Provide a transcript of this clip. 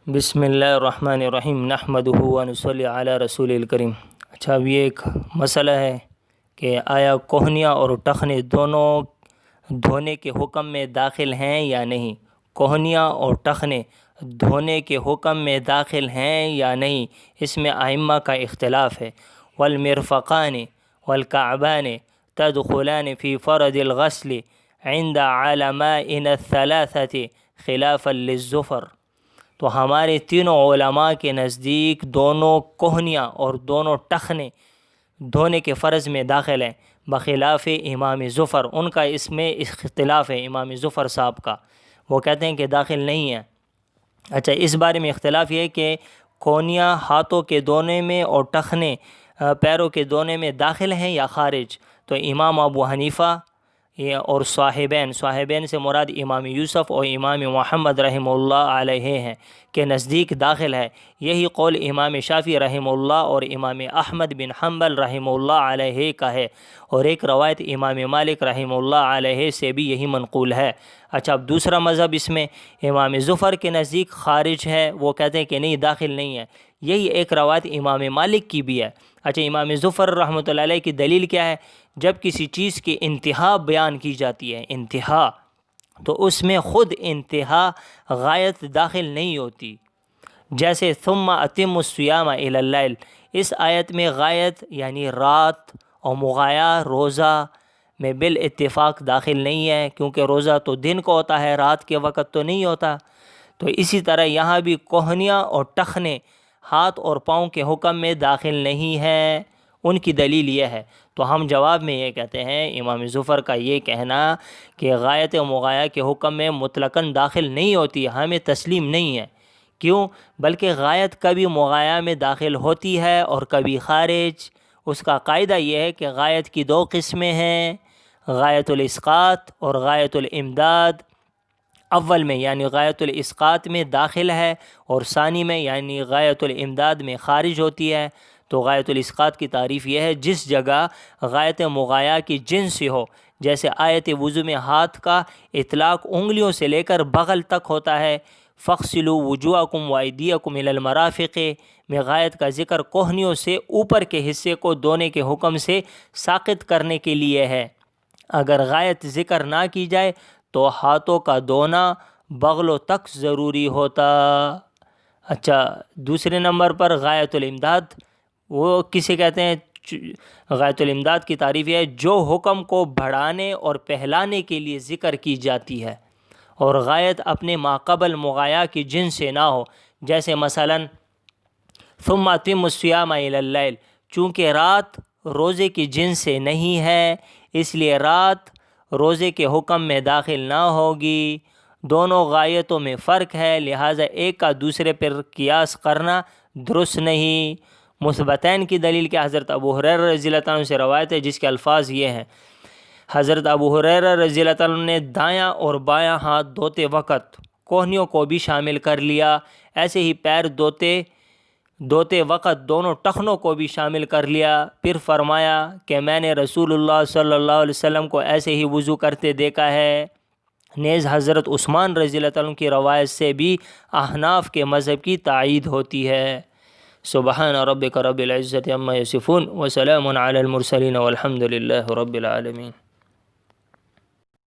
بسم اللہ الرحمن الرحیم نحمدہ ونصلی علی رسول الکریم۔ اچھا، اب یہ ایک مسئلہ ہے کہ آیا کوہنیاں اور ٹخنے دونوں دھونے کے حکم میں داخل ہیں یا نہیں۔ کوہنیاں اور ٹخنے دھونے کے حکم میں داخل ہیں یا نہیں، اس میں ائمہ کا اختلاف ہے۔ والمرفقان والکعبان تدخلان فی فرض الغسل عند علمائنا الثلاثة خلافا للزفر۔ تو ہمارے تینوں علماء کے نزدیک دونوں کوہنیاں اور دونوں ٹخنے دھونے کے فرض میں داخل ہیں، بخلاف امام زفر۔ ان کا اس میں اختلاف ہے، امام زفر صاحب کا، وہ کہتے ہیں کہ داخل نہیں ہیں۔ اچھا، اس بارے میں اختلاف یہ ہے کہ کوہنیاں ہاتھوں کے دھونے میں اور ٹخنے پیروں کے دھونے میں داخل ہیں یا خارج۔ تو امام ابو حنیفہ اور صاحبین سے مراد امام یوسف اور امام محمد رحمہ اللہ علیہ ہیں کے نزدیک داخل ہے۔ یہی قول امام شافعی رحمہ اللہ اور امام احمد بن حنبل رحمہ اللہ علیہ کا ہے، اور ایک روایت امام مالک رحمہ اللہ علیہ سے بھی یہی منقول ہے۔ اچھا، اب دوسرا مذہب اس میں امام زفر کے نزدیک خارج ہے، وہ کہتے ہیں کہ نہیں، داخل نہیں ہے۔ یہی ایک روایت امام مالک کی بھی ہے۔ اچھا، امام زفر رحمۃ اللہ علیہ کی دلیل کیا ہے؟ جب کسی چیز کی انتہا بیان کی جاتی ہے، انتہا، تو اس میں خود انتہا غایت داخل نہیں ہوتی۔ جیسے ثم اتم الصیام الی اللیل، اس آیت میں غایت یعنی رات اور مغایا روزہ میں بالاتفاق داخل نہیں ہے، کیونکہ روزہ تو دن کو ہوتا ہے، رات کے وقت تو نہیں ہوتا۔ تو اسی طرح یہاں بھی کوہنیاں اور ٹخنے ہاتھ اور پاؤں کے حکم میں داخل نہیں ہے، ان کی دلیل یہ ہے۔ تو ہم جواب میں یہ کہتے ہیں، امام زفر کا یہ کہنا کہ غایت و مغایا کے حکم میں مطلقاً داخل نہیں ہوتی، ہمیں تسلیم نہیں ہے۔ کیوں؟ بلکہ غایت کبھی مغایا میں داخل ہوتی ہے اور کبھی خارج۔ اس کا قاعدہ یہ ہے کہ غایت کی دو قسمیں ہیں، غایت الاسقاط اور غایت الامداد۔ اول میں یعنی غایت الاسقاط میں داخل ہے، اور ثانی میں یعنی غایت الامداد میں خارج ہوتی ہے۔ تو غایت الاسقاط کی تعریف یہ ہے، جس جگہ غایت مغایا کی جنس ہو، جیسے آیت وضو میں ہاتھ کا اطلاق انگلیوں سے لے کر بغل تک ہوتا ہے، فَاغْسِلُوا وُجُوهَكُمْ وَأَيْدِيَكُمْ إِلَى الْمَرَافِقِ میں غایت کا ذکر کوہنیوں سے اوپر کے حصے کو دھونے کے حکم سے ساقط کرنے کے لیے ہے۔ اگر غایت ذکر نہ کی جائے تو ہاتھوں کا دھونا بغلوں تک ضروری ہوتا۔ اچھا، دوسرے نمبر پر غایت الامداد، وہ کسے کہتے ہیں؟ غایت الامداد کی تعریف یہ ہے، جو حکم کو بڑھانے اور پہلانے کے لیے ذکر کی جاتی ہے اور غایت اپنے ماقبل مغایا کی جنس سے نہ ہو۔ جیسے مثلاً ثم اتم الصیام الی اللیل، چونکہ رات روزے کی جنس سے نہیں ہے، اس لیے رات روزے کے حکم میں داخل نہ ہوگی۔ دونوں غایتوں میں فرق ہے، لہٰذا ایک کا دوسرے پر قیاس کرنا درست نہیں۔ مثبتین کی دلیل کہ حضرت ابو ہریرہ رضی اللہ عنہ سے روایت ہے، جس کے الفاظ یہ ہیں، حضرت ابو ہریرہ رضی اللہ عنہ نے دایاں اور بایاں ہاتھ دھوتے وقت کوہنیوں کو بھی شامل کر لیا، ایسے ہی پیر دھوتے وقت دونوں ٹخنوں کو بھی شامل کر لیا۔ پھر فرمایا کہ میں نے رسول اللہ صلی اللہ علیہ وسلم کو ایسے ہی وضو کرتے دیکھا ہے۔ نیز حضرت عثمان رضی اللہ عنہ کی روایت سے بھی احناف کے مذہب کی تائید ہوتی ہے۔ سبحان ربک رب العزت عما یصفون وسلام علی المرسلین والحمد للہ رب العالمین۔